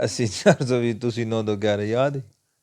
80 420 ਤੁਸੀਂ 9 2 11 ਯਾਦ ہے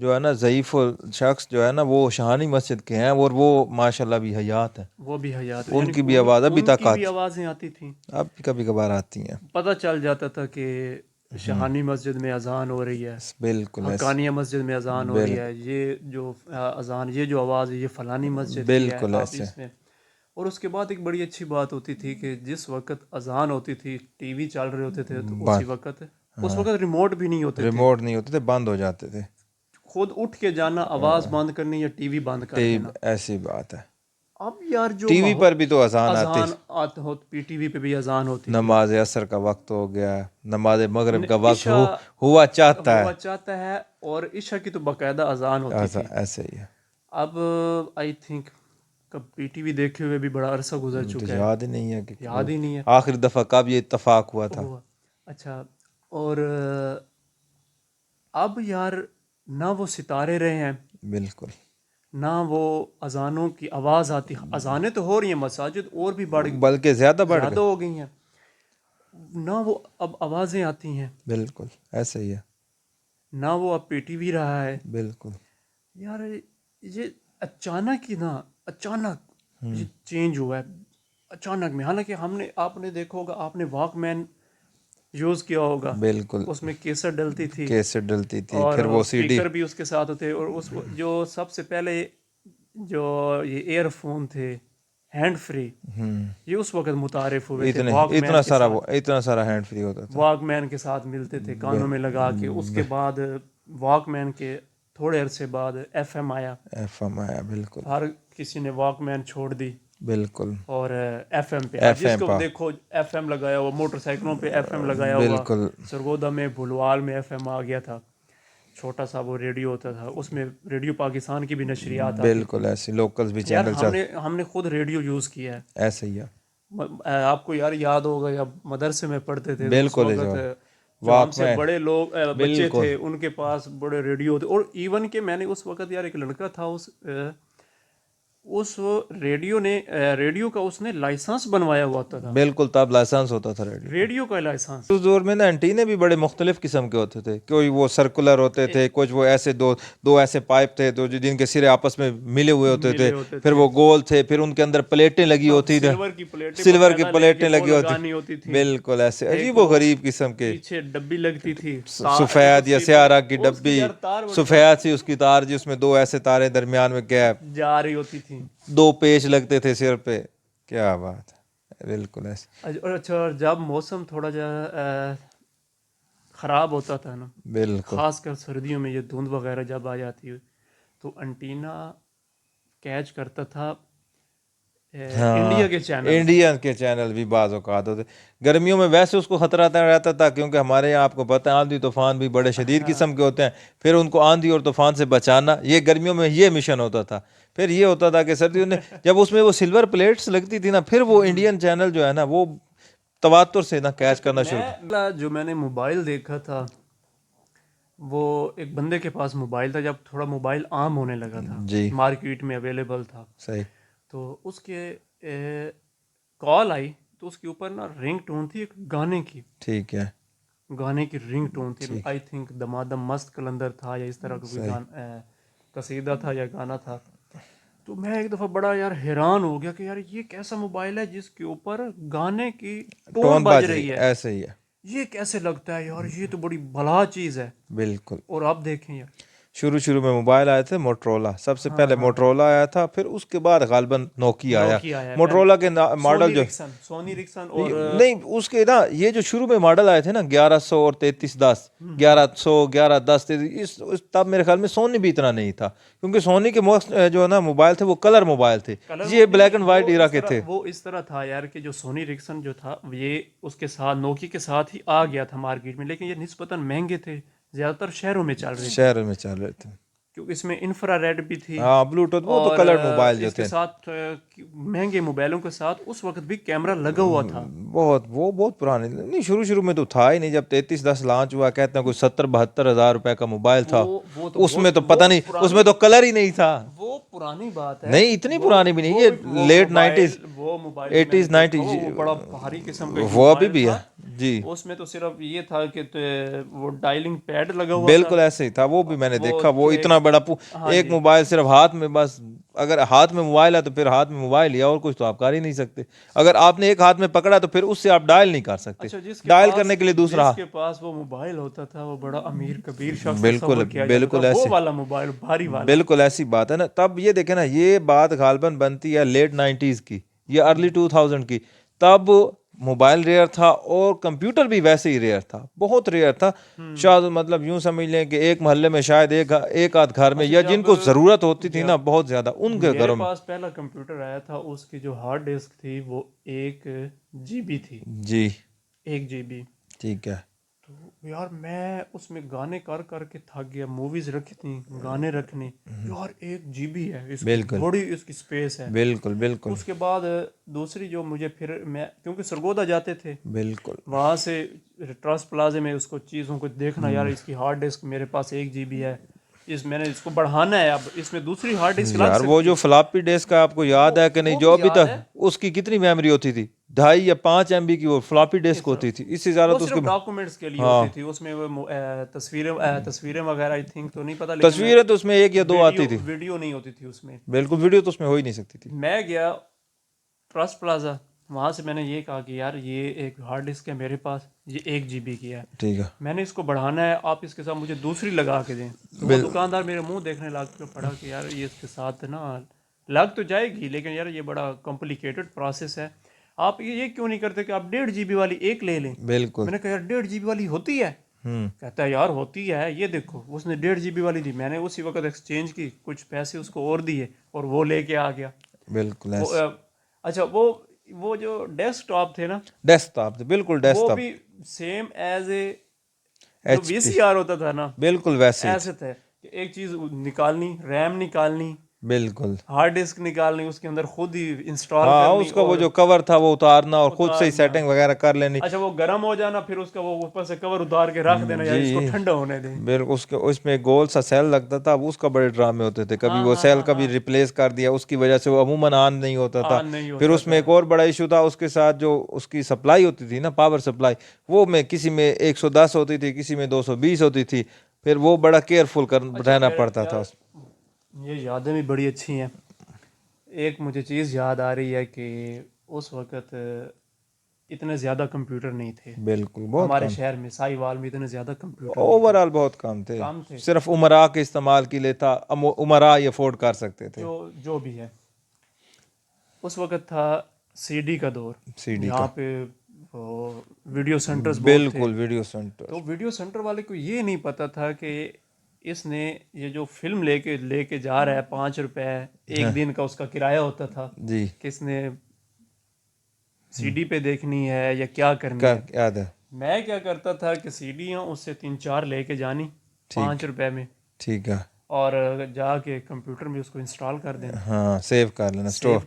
جو ہے نا ضعیف شخص جو ہے نا وہ شہانی مسجد کے ہیں اور وہ ماشاءاللہ بھی حیات ہیں وہ بھی حیات، ان یعنی کی بھی آواز ابھی ان تک کی بھی آتی آوازیں آتی تھیں، اب بھی کبھی کبھار آتی ہیں پتہ چل جاتا تھا کہ شہانی مسجد میں اذان ہو رہی ہے، بالکل ایسے حقانیہ مسجد میں اذان ہو رہی ہے، یہ جو اذان، یہ جو آواز ہے یہ فلانی مسجد کی ہے، بالکل آپ ایسے اس میں۔ اور اس کے بعد ایک بڑی اچھی بات ہوتی تھی کہ جس وقت اذان ہوتی تھی ٹی وی چل رہے ہوتے تھے تو اسی وقت اس وقت ریموٹ بھی نہیں ہوتے تھے، ریموٹ نہیں ہوتے تھے بند ہو جاتے تھے خود اٹھ کے جانا، آواز بند کرنی یا ٹی وی بند کر دینا۔ ایسی بات ہے اب یار جو ٹی وی پر بھی تو اذان آتی اذان آتا ہو، پی ٹی وی پہ بھی اذان ہوتی تھی، نماز عصر کا وقت ہو گیا نماز مغرب کا وقت عشاء ہوا چاہتا ہوا ہے چاہتا ہے، اور عشاء کی تو باقاعدہ اذان ہوتی ایسا تھی۔ ایسے ہی ہے اب آئی تھنک کب پی ٹی وی دیکھے ہوئے بھی بڑا عرصہ گزر تو چکا ہے، یاد ہی نہیں ہے کہ یاد ہی نہیں ہے آخری دفعہ کب یہ اتفاق ہوا تھا ہوا۔ اچھا، اور اب یار نہ وہ ستارے رہے ہیں، بالکل نہ وہ اذانوں کی آواز آتی، اذانیں تو ہو رہی ہیں، مساجد اور بھی بلکہ زیادہ بڑھ زیادہ گئے ہو گئی ہیں، نہ وہ اب آوازیں آتی ہیں، بالکل ایسے ہی ہے نہ وہ اب پی ٹی وی رہا ہے۔ بالکل یار یہ اچانک ہی نا، اچانک یہ چینج ہوا ہے اچانک میں، حالانکہ ہم نے، آپ نے دیکھا ہوگا، آپ نے واک مین یوز کیا ہوگا، بالکل اس میں کیسٹ ڈلتی تھی کیسٹ ڈلتی تھی اور پھر وہ سی ڈی اسپیکر بھی اس کے ساتھ ہوتے، اور اس جو سب سے پہلے جو یہ ایئر فون تھے ہینڈ فری، یہ اس وقت متعارف ہوئے تھے واک مین کے ساتھ، اتنا سارا ہینڈ فری ہوتا تھا واک مین کے ساتھ ملتے تھے کانوں میں لگا کے۔ اس کے بعد واک مین کے تھوڑے عرصے بعد ایف ایم آیا، ایف ایم آیا بالکل ہر کسی نے واک مین چھوڑ دی بالکل اور ایف ایم پہ آیا، ایف جس ایم کو پا دیکھو ایف ایم لگایا ہوا، موٹر سائیکلوں پہ ایف ایم لگایا ہوا، بالکل سرگودا میں بھلوال میں ایف ایم آ گیا تھا، چھوٹا سا وہ ریڈیو ہوتا تھا، اس میں ریڈیو پاکستان کی بھی نشریات آتی تھی۔ بالکل ایسے لوکلز بھی یار چینل چل ہم نے خود ریڈیو یوز کیا ہے، ایسے ہی ہے آپ کو یار یاد ہوگا یا مدرسے میں پڑھتے تھے تو اس بالکل وقت جو ہم واک سے مین بڑے لوگ بچے بالکل تھے ان کے پاس بڑے ریڈیو تھے، اور ایون کہ میں نے اس وقت یار ایک لڑکا تھا اس ریڈیو نے ریڈیو کا اس نے لائسنس بنوایا ہوا تھا، بالکل تب لائسنس ہوتا تھا ریڈیو ریڈیو کا لائسنس۔ اس دور میں نا انٹینے بھی بڑے مختلف قسم کے ہوتے تھے، کوئی وہ سرکولر ہوتے تھے، کچھ وہ ایسے دو ایسے پائپ تھے تو جن کے سرے آپس میں ملے ہوئے ہوتے تھے، پھر وہ گول تھے، پھر ان کے اندر پلیٹیں لگی ہوتی تھیں، سلور کی پلیٹیں لگی ہوتی، بالکل ایسے عجیب و غریب قسم کے، پیچھے ڈبی لگتی تھی سفید یا سیارہ کی ڈبی، سفید سی اس کی تار جس میں 2 ایسے تاریں درمیان میں گیپ، جا رہی ہوتی تھی، 2 پیچ لگتے تھے سر پہ، کیا بات ہے بالکل ایسے اچھا، اور جب موسم تھوڑا جا خراب ہوتا تھا نا، بالکل خاص کر سردیوں میں یہ دھند وغیرہ جب آ جاتی ہے تو انٹینا کیچ کرتا تھا انڈیا کے چینل، انڈین کے چینل بھی بعض اوقات ہوتے، گرمیوں میں ویسے اس کو خطرہ رہتا تھا کیونکہ ہمارے یہاں آپ کو پتہ ہے آندھی طوفان بھی بڑے شدید قسم کے ہوتے ہیں، پھر ان کو آندھی اور طوفان سے بچانا، یہ گرمیوں میں یہ مشن ہوتا تھا۔ پھر یہ ہوتا تھا کہ سردیوں میں جب اس میں وہ سلور پلیٹس لگتی تھی نا، پھر وہ انڈین چینل جو ہے نا وہ تواتر سے نا کیچ کرنا شروع جو میں نے موبائل دیکھا تھا، وہ ایک بندے کے پاس موبائل تھا جب تھوڑا موبائل عام ہونے لگا تھا، جی مارکیٹ میں اویلیبل تھا، صحیح تو اس کے کال آئی تو اس کے اوپر نا رنگ ٹون تھی ایک گانے کی، ٹھیک ہے گانے کی رنگ ٹون تھی، آئی تھنک دمادم مست کلندر تھا یا اس طرح کا کوئی قصیدہ تھا یا گانا تھا۔ تو میں ایک دفعہ بڑا یار حیران ہو گیا کہ یار یہ کیسا موبائل ہے جس کے اوپر گانے کی ٹون بج رہی ہے، ایسے ہی ہے یہ کیسے لگتا ہے یار، یہ تو بڑی بھلا چیز ہے۔ بالکل اور آپ دیکھیں یار شروع میں موبائل آئے تھے موٹرولا، سب سے پہلے موٹرولا آیا تھا، پھر اس کے بعد غالباً نوکیا آیا۔ موٹرولا کے ماڈل جو سونی رکسن اور نہیں اس کے نا یہ جو شروع میں ماڈل آئے تھے نا 1100 اور 3310، 1100 1110 تب میرے خیال میں سونی بھی اتنا نہیں تھا، کیونکہ سونی کے جو ہے نا موبائل تھے وہ کلر موبائل تھے، یہ بلیک اینڈ وائٹ ایرا کے تھے۔ وہ اس طرح تھا یار کہ جو سونی رکسن جو تھا یہ اس کے ساتھ نوکی کے ساتھ ہی آ گیا تھا مارکیٹ میں، لیکن یہ نسبتاً مہنگے تھے، زیادہ تر شہروں میں چل رہے تھے، شہروں میں چل رہے تھے، کیونکہ اس میں انفرا ریڈ بھی تھی، ہاں بلوٹوتھ، وہ تو کلر موبائل جو اس تھے کے ساتھ مہنگے موبائلوں کے ساتھ اس وقت بھی کیمرہ لگا ہوا تھا۔ بہت پرانے نہیں، شروع میں تو تھا ہی نہیں، جب 3310 لانچ ہوا کہتے ہیں کوئی 70-72 ہزار روپے کا موبائل تھا، اس میں تو پتہ نہیں، اس میں تو کلر ہی نہیں تھا۔ وہ پرانی بات ہے، نہیں اتنی پرانی بھی نہیں، یہ لیٹ 90s وہ موبائل 80s 90s وہ بڑا بھاری قسم کا وہ ابھی بھی ہے جی، اس میں تو صرف یہ تھا کہ وہ ڈائلنگ پیڈ لگا ہوا بالکل ایسے ہی تھا، وہ بھی میں نے دیکھا، وہ اتنا بڑا ایک موبائل صرف ہاتھ میں، بس اگر ہاتھ میں موبائل ہے تو پھر ہاتھ میں موبائل یا اور کچھ تو آپ کر ہی نہیں سکتے، اگر آپ نے ایک ہاتھ میں پکڑا تو پھر اس سے آپ ڈائل نہیں کر سکتے، ڈائل کرنے کے لیے دوسرا، جس کے پاس وہ موبائل ہوتا تھا وہ بڑا امیر کبیر شخص بالکل بالکل ایسے، وہ والا موبائل بھاری والا، بالکل ایسی بات ہے نا۔ تب یہ دیکھیں نا، یہ بات غالباً بنتی ہے لیٹ 90s کی یا ارلی 2000 کی، تب موبائل ریئر تھا اور کمپیوٹر بھی ویسے ہی ریئر تھا، بہت ریئر تھا، شاید مطلب یوں سمجھ لیں کہ ایک محلے میں شاید ایک آدھ گھر میں، یا جن کو ضرورت ہوتی تھی نا بہت زیادہ، ان کے گھروں میں۔ میرے پاس پہلا کمپیوٹر آیا تھا، اس کی جو ہارڈ ڈسک تھی وہ 1 GB تھی، جی 1 GB، ٹھیک ہے۔ تو یار میں اس میں گانے کر کے تھک گیا، موویز رکھی تھیں، گانے رکھنے، یار 1 GB ہے، اس کی بڑی اس کی سپیس ہے، بالکل بالکل۔ اس کے بعد دوسری جو مجھے پھر میں کیونکہ سرگودا جاتے تھے، بالکل وہاں سے ٹرسٹ پلازے میں اس کو چیزوں کو دیکھنا، یار اس کی ہارڈ ڈسک میرے پاس 1 GB ہے، میں نے اس کو بڑھانا ہے، اب اس میں دوسری ہارڈ ڈسک لگ یار سکتی وہ جو فلاپی ڈسک کا آپ کو یاد ہے کہ نہیں، جو ابھی تک اس کی کتنی میموری ہوتی تھی، 2.5 یا 5 MB کی وہ فلاپی ڈسک ہوتی تھی، اس سے زیادہ تو اس کے ڈاکومنٹس کے لیے ہوتی تھی، اس میں تصویریں وغیرہ آئی تھنک تو نہیں پتہ، لیکن تصویریں تو اس میں 1 یا 2 آتی تھی، ویڈیو نہیں ہوتی تھی اس میں، بالکل ویڈیو تو اس میں ہو ہی نہیں سکتی تھی۔ میں گیا ٹرسٹ پلازا، وہاں سے میں نے یہ کہا کہ یار یہ ایک ہارڈ ڈسک ہے میرے پاس، یہ 1 GB کی ہے، ٹھیک ہے، میں نے اس کو بڑھانا ہے، آپ اس کے ساتھ مجھے دوسری لگا کے دیں۔ وہ دکاندار میرے منہ دیکھنے لگ پڑا کہ یار یہ اس کے ساتھ نا لگ تو جائے گی، لیکن یار یہ بڑا کمپلیکیٹڈ پروسیس ہے، آپ یہ کیوں نہیں کرتے کہ آپ 1.5 GB والی ایک لے لیں؟ بالکل میں نے کہا یار 1.5 GB والی ہوتی ہے؟ کہتا ہے یار ہوتی ہے، یہ دیکھو اس نے 1.5 GB والی دی، میں نے اسی وقت ایکسچینج کی، کچھ پیسے اس کو اور دیے اور وہ لے کے آ گیا۔ بالکل اچھا وہ جو ڈیسک ٹاپ تھے نا، ڈیسک ٹاپ بالکل ڈیسک وہ ٹاپ بھی سیم ایز اے جو VCR ہوتا تھا نا، بالکل ویسے ایسے تھے کہ ایک چیز نکالنی، ریم نکالنی، بالکل ہارڈ ڈسک نکالنی، اس کے اندر خود ہی انسٹال ہاں، کرنی، اس کا وہ جو کور تھا وہ اتارنا اور خود سے ہی سیٹنگ وغیرہ کر لینی، اچھا وہ گرم ہو جانا، پھر اس کا وہ اوپر سے کور اتار کے رکھ دینا، یا اس کو ٹھنڈا ہونے دیں۔ بالکل اس میں گول سا سیل لگتا تھا، اس کا بڑے ڈرامے ہوتے تھے، کبھی وہ سیل کبھی ریپلیس کر دیا، اس کی وجہ سے وہ عموماً آن نہیں ہوتا تھا، پھر اس میں ایک اور بڑا ایشو تھا، اس کے ساتھ جو اس کی سپلائی ہوتی تھی نا، پاور سپلائی، وہ میں کسی میں 110 ہوتی تھی، کسی میں 220 ہوتی تھی، پھر وہ بڑا کیئرفل رہنا پڑتا تھا۔ یہ یادیں بھی بڑی اچھی ہیں۔ ایک مجھے چیز یاد آ رہی ہے کہ اس وقت اتنے زیادہ کمپیوٹر نہیں تھے، بالکل بہت ہمارے شہر میں سائی وال میں اتنے زیادہ کمپیوٹر اوور آل بہت کم تھے، صرف عمرا کے استعمال کے لیے تھا، عمرا ہی افورڈ کر سکتے تھے، جو بھی ہے۔ اس وقت تھا CD کا دور، یہاں پہ ویڈیو سینٹرز بہت تھے، بالکل ویڈیو سینٹر، تو ویڈیو سینٹر والے کو یہ نہیں پتا تھا کہ اس نے یہ جو فلم لے کے جا رہا ہے 5 روپے ایک دن کا اس کا کرایہ ہوتا تھا، جی کس نے CD پہ دیکھنی ہے یا کیا کرنی ہے۔ یاد ہے، میں کیا کرتا تھا کہ CDیاں اس سے 3-4 لے کے جانی 5 روپے میں، ٹھیک ہے، اور جا کے کمپیوٹر میں اس کو انسٹال کر دینا، ہاں سیو کر لینا، اسٹور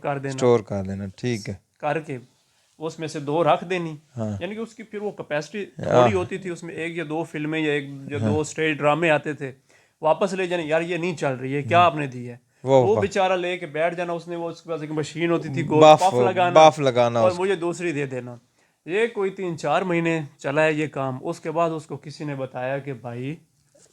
کر لینا، ٹھیک ہے، کر کے اس میں سے 2 رکھ دینی، یعنی کہ اس کی پھر وہ کیپیسٹی تھوڑی ہوتی تھی، اس میں 1 یا 2 فلمیں یا 1 یا 2 اسٹیج ڈرامے آتے تھے، واپس لے جانے، یار یہ نہیں چل رہی ہے، کیا آپ نے دی ہے، وہ بیچارہ لے کے بیٹھ جانا، اس نے وہ اس کے پاس ایک مشین ہوتی تھی گول باف لگانا اور مجھے دوسری دے دینا۔ یہ کوئی 3-4 مہینے چلا ہے یہ کام، اس کے بعد اس کو کسی نے بتایا کہ بھائی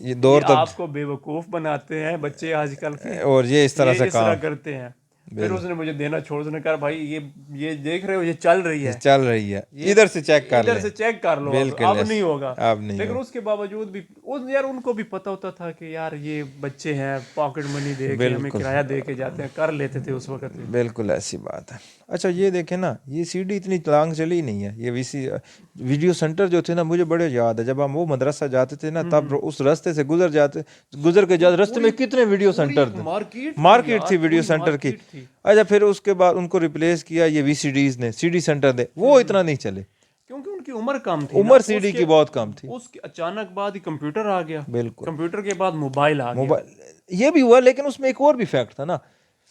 یہ دور آپ کو بے وقوف بناتے ہیں بچے آج کل کے، اور یہ اس طرح سے کرتے ہیں، پھر اس نے مجھے دینا چھوڑ, اس نے کہا بھائی یہ دیکھ رہے ہو, یہ چل رہی ہے, چل رہی ہے, ادھر سے چیک کر ادھر لیں, سے چیک کر لو, بالکل اب نہیں ہوگا. اب نہیں لیکن ہو, اس کے باوجود بھی یار ان کو بھی پتہ ہوتا تھا کہ یار یہ بچے ہیں, پاکٹ منی دے کے ہمیں بالکل کرایہ دے کے جاتے ہیں, کر لیتے تھے اس وقت. بالکل ایسی بات ہے. اچھا یہ دیکھیں نا, یہ سی ڈی اتنی لانگ چلی نہیں ہے, یہ ویڈیو سینٹر جو تھے نا, مجھے بڑے یاد ہے جب ہم وہ مدرسہ جاتے تھے نا, تب اس راستے سے گزر کے جاتے, راستے میں کتنے ویڈیو سینٹر تھے, مارکیٹ تھی ویڈیو سینٹر کی. اچھا پھر اس کے بعد ان کو ریپلیس کیا یہ وی سی ڈیز نے, سی ڈی سینٹر نے, وہ اتنا نہیں چلے کیونکہ ان کی عمر کم تھی, عمر سی ڈی کی بہت کم تھی. اس کے اچانک بعد ہی کمپیوٹر آ گیا, بالکل کمپیوٹر کے بعد موبائل آ گیا. یہ بھی ہوا, لیکن اس میں ایک اور بھی فیکٹ تھا نا,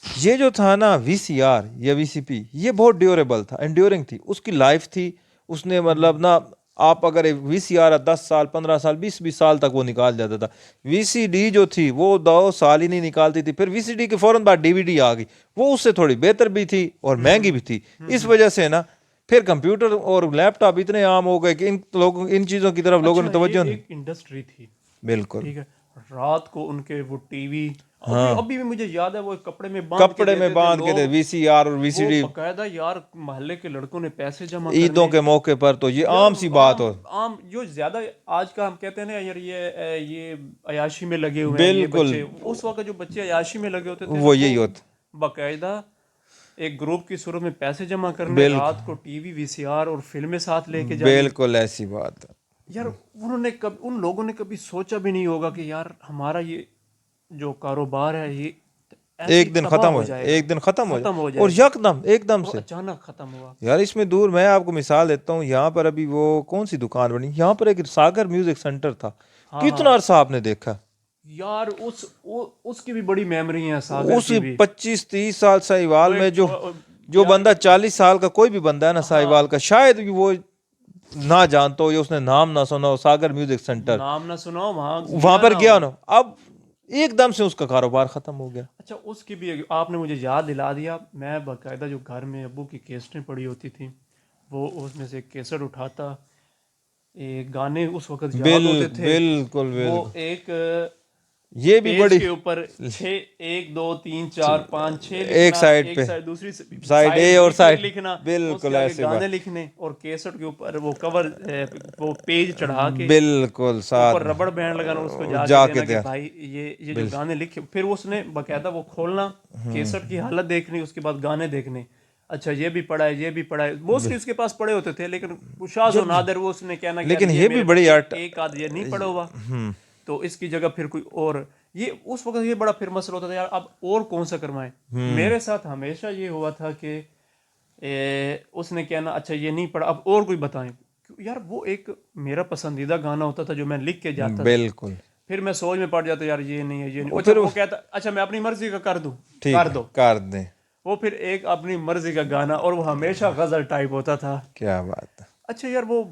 یہ جو تھا نا وی سی آر یا وی سی پی, یہ بہت ڈیوریبل تھا, انڈیورنگ تھی, اس کی لائف تھی, اس نے مطلب نا آپ اگر وی سی آر 10 سال 15 سال 20 سال تک وہ نکال جاتا تھا. وی سی ڈی جو تھی وہ 2 سال ہی نہیں نکالتی تھی. پھر وی سی ڈی کے فوراً بعد ڈی وی ڈی آ گئی, وہ اس سے تھوڑی بہتر بھی تھی اور مہنگی بھی تھی. اس وجہ سے نا پھر کمپیوٹر اور لیپ ٹاپ اتنے عام ہو گئے کہ ان چیزوں کی طرف لوگوں نے توجہ نہیں. ایک انڈسٹری تھی, بالکل ٹھیک ہے, رات کو ان کے وہ ٹی وی, ابھی بھی مجھے یاد ہے وہ کپڑے میں باندھ کے دے وی سی آر اور وی سی ڈی, باقاعدہ یار محلے کے لڑکوں نے پیسے جمع عیدوں کے موقع پر تو یہ عام سی بات ہو. عام جو زیادہ آج کا ہم کہتے ہیں نا یار یہ عیاشی میں لگے ہوئے ہیں یہ بچے, اس وقت جو بچے عیاشی میں لگے ہوتے تھے وہ یہی ہوتا, باقاعدہ ایک گروپ کی صورت میں پیسے جمع کرنے, رات کو ٹی وی وی سی آر اور فلمیں ساتھ لے کے جانے. بالکل ایسی بات ہے یار ان لوگوں نے کبھی سوچا بھی نہیں ہوگا کہ یار ہمارا یہ جو کاروبار ہے یہ ایک دن ختم ہو جائے, ایک دن ختم ہو جائے, اور یکدم ایک دم سے اچانک ختم ہوا. یار اس میں دور, میں آپ کو مثال دیتا ہوں, یہاں پر ابھی وہ کون سی دکان بنی, یہاں پر ایک ساگر میوزک سینٹر تھا, کتنا عرصہ آپ نے دیکھا یار, اس کی بھی بڑی میموری ہے ساگر اس کی بھی. 25-30 سال ساہیوال میں جو بندہ 40 سال کا کوئی بھی بندہ ہے نا ساہیوال کا, شاید وہ نہ جانتا ہو یا اس نے نام نہ سنا ہو, ساگر میوزک سینٹر نام نہ سنا ہو, وہاں پر گیا نا, اب ایک دم سے اس کا کاروبار ختم ہو گیا. اچھا اس کی بھی آپ نے مجھے یاد دلا دیا, میں باقاعدہ جو گھر میں ابو کی کیسٹیں پڑی ہوتی تھیں, وہ اس میں سے کیسٹ اٹھاتا, گانے اس وقت یاد ہوتے تھے, بالکل وہ ایک یہ بھی بڑی کے اوپر 1 2 3 4 5 6 ایک سائڈ پہ, دوسری سائڈ اے اور سائڈ لکھنا, بالکل ایسے گانے لکھنے, اور کیسٹ کے اوپر وہ کور وہ پیج چڑھا کے بالکل ساتھ اوپر ربڑ بینڈ لگانا, اس کو جا کے کے دینا کہ بھائی یہ جو گانے لکھے, پھر اس نے باقاعدہ وہ کھولنا, کیسٹ کی حالت دیکھنی, اس کے بعد گانے دیکھنے, اچھا یہ بھی پڑھا ہے, یہ بھی پڑھا ہے, موسٹلی اس کے پاس پڑے ہوتے تھے, لیکن شاذ و نادر وہ اس نے کہنا کہ لیکن یہ بھی بڑی ایک آدھ یہ نہیں پڑھا ہوا, تو اس کی جگہ پھر کوئی اور, یہ اس وقت یہ بڑا پھر مسئلہ ہوتا تھا یار اب اور کون سا کروائیں. میرے ساتھ ہمیشہ یہ ہوا تھا کہ اس نے کہنا اچھا یہ نہیں پڑھا, اب اور کوئی بتائیں, یار وہ ایک میرا پسندیدہ گانا ہوتا تھا جو میں لکھ کے جاتا تھا, بالکل, پھر میں سوچ میں پڑ جاتا یار یہ نہیں ہے, یہ نہیں, اچھا وہ کہتا اچھا میں اپنی مرضی کا کر دوں, کر دو, کر دیں, وہ پھر ایک اپنی مرضی کا گانا, اور وہ ہمیشہ غزل ٹائپ ہوتا تھا. کیا بات ہے. اچھا یار وہ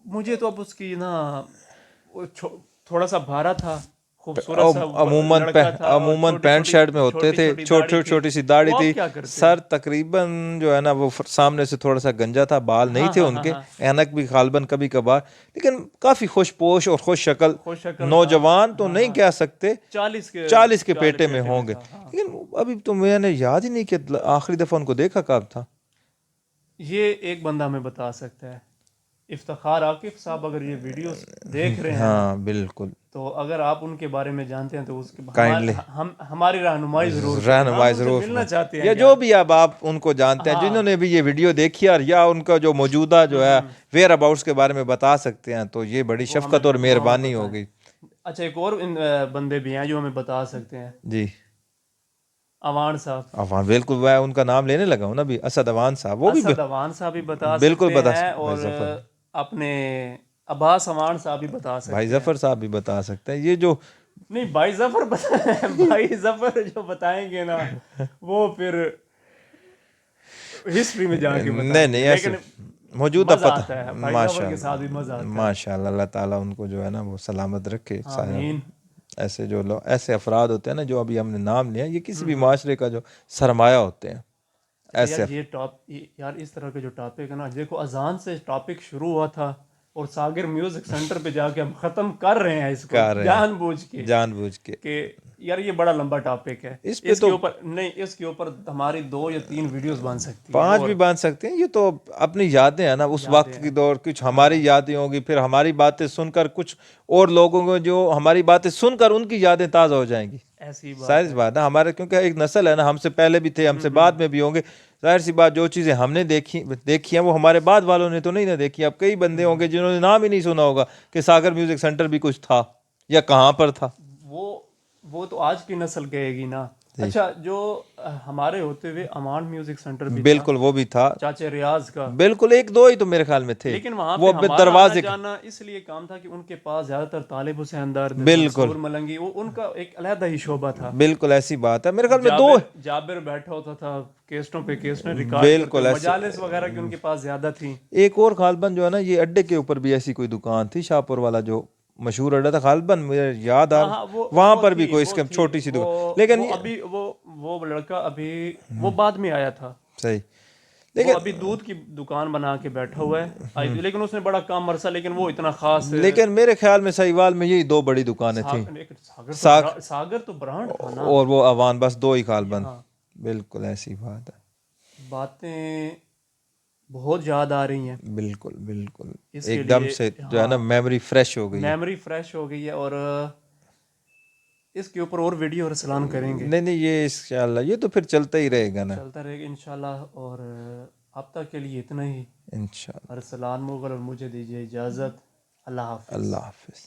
مجھے تو اب اس کی نا تھوڑا سا بھارا تھا, خوبصورت سا لڑکا تھا, عموماً پینٹ شرٹ میں ہوتے تھے, چھوٹی سی داڑھی تھی, سر تقریباً جو ہے نا وہ سامنے سے تھوڑا سا گنجا تھا, بال نہیں تھے ان کے, اینک بھی غالباً کبھی کبھار, لیکن کافی خوش پوش اور خوش شکل نوجوان تو نہیں کہہ سکتے, 40 کے پیٹے میں ہوں گے. لیکن ابھی تو میں نے یاد ہی نہیں کہ آخری دفعہ ان کو دیکھا کب تھا. یہ ایک بندہ ہمیں بتا سکتا ہے, افتخار عاقف صاحب, اگر یہ ویڈیوز دیکھ رہے ہیں, ہاں بالکل, تو اگر آپ ان کے بارے میں جانتے ہیں تو اس کے ہماری رہنمائی ضرور ملنا چاہتے ہیں, یا جو بھی اب آپ ان کو جانتے ہیں جنہوں نے بھی یہ ویڈیو دیکھی ہے, یا ان کا جو موجودہ جو ہے ویئر اباؤٹس کے بارے میں بتا سکتے ہیں, تو یہ بڑی شفقت اور مہربانی ہوگی. اچھا ایک اور بندے بھی ہیں جو ہمیں بتا سکتے ہیں, جی اوان صاحب. اوان بالکل, میں ان کا نام لینے لگا ہوں نا, بھی اسد اوان صاحب, وہ بھی اسد اوان صاحب بھی بتا بالکل سکتے بتا ہیں, سکتے, اور اپنے عباس اوان صاحب بھی بتا سکتے ہیں, بھائی ظفر صاحب بھی بتا سکتے ہیں. یہ جو نہیں بھائی ظفر جو بتائیں گے نا وہ پھر ہسٹری میں جا کے بتائیں گے, لیکن موجودہ پتہ ہے بھائی ظفر کے ساتھ بھی مزہ آتا ہے. ماشاء اللہ, اللہ تعالیٰ ان کو جو ہے نا وہ سلامت رکھے. آمین. ایسے جو لوگ, ایسے افراد ہوتے ہیں نا جو ابھی ہم نے نام لیا, یہ کسی بھی معاشرے کا جو سرمایہ ہوتے ہیں. ایسے یار اس طرح کے جو ٹاپک ہے نا, دیکھو اذان سے ٹاپک شروع ہوا تھا, اور ساگر میوزک سینٹر پہ جا کے ہم ختم کر رہے ہیں اس کو, جان بوجھ کے جان بوجھ کے, کہ یار یہ بڑا لمبا ٹاپک ہے, اس پہ اس کے اوپر نہیں, اس کے اوپر ہماری 2 یا 3 ویڈیوز بن سکتی ہیں, 5 بھی بن سکتے ہیں. یہ تو اپنی یادیں ہیں نا اس وقت کی دور, کچھ ہماری یادیں ہوں گی, پھر ہماری باتیں سن کر کچھ اور لوگوں کو جو ہماری باتیں سن کر ان کی یادیں تازہ ہو جائیں گی. ایسی بات ظاہر سی بات ہے, ہمارے کیونکہ ایک نسل ہے نا, ہم سے پہلے بھی تھے, ہم سے بعد میں بھی ہوں گے. ظاہر سی بات جو چیزیں ہم نے دیکھی ہیں وہ ہمارے بعد والوں نے تو نہیں نہ دیکھی. اب کئی بندے ہوں گے جنہوں نے نام ہی نہیں سنا ہوگا کہ ساگر میوزک سینٹر بھی کچھ تھا یا کہاں پر تھا. وہ تو آج کی نسل کہے گی نا. اچھا, جو ہمارے ہوتے ہوئے امان میوزک سینٹر بھی تھا, بالکل وہ بھی تھا, چاچے ریاض کا, بالکل 1-2 ہی تو میرے خیال میں تھے. لیکن وہاں وہ پہ ہمارا آنا دروازے جانا اس لیے کام تھا کہ ان کے پاس زیادہ تر طالب حسین درد, بالکل منصور ملنگی, وہ ان کا ایک علیحدہ ہی شعبہ تھا. بالکل ایسی بات ہے. میرے خیال میں 2 جابر بیٹھا ہوتا تھا کیسٹوں پہ کیسٹیں ریکارڈ کرتے, بالکل ایسے. مجالس وغیرہ کی ان کے پاس زیادہ تھیں. ایک اور غالباً جو ہے نا یہ اڈے کے اوپر بھی ایسی کوئی دکان تھی, شاہپور والا جو مشہور اڈا تھا, غالباً مجھے یاد آ وہاں پر بھی کوئی اس کے چھوٹی سی دکان, لیکن ابھی وہ لڑکا ابھی وہ بعد میں آیا تھا. صحیح, وہ ابھی دودھ کی دکان بنا کے بیٹھا ہوا ہے, لیکن اس نے بڑا کام مرسا, لیکن وہ اتنا خاص. لیکن میرے خیال میں سہیوال میں یہی 2 بڑی دکانیں تھیں, ساگر تو برانڈ تھا نا, اور وہ اوان, بس 2 ہی غالباً. بالکل ایسی بات ہے. باتیں بہت یاد آ رہی ہیں. بالکل بالکل ایک دم سے جو ہے نا میموری فریش ہو گئی ہے. میموری فریش ہو گئی ہے, اور اس کے اوپر اور ویڈیو ارسلان کریں گے. نہیں یہ انشاءاللہ یہ تو پھر چلتا ہی رہے گا نا, چلتا رہے گا انشاءاللہ. اور اب تک کے لیے اتنا ہی. انشاءاللہ. ارسلان مغل, اور مجھے دیجیے اجازت. اللہ حافظ. اللہ حافظ.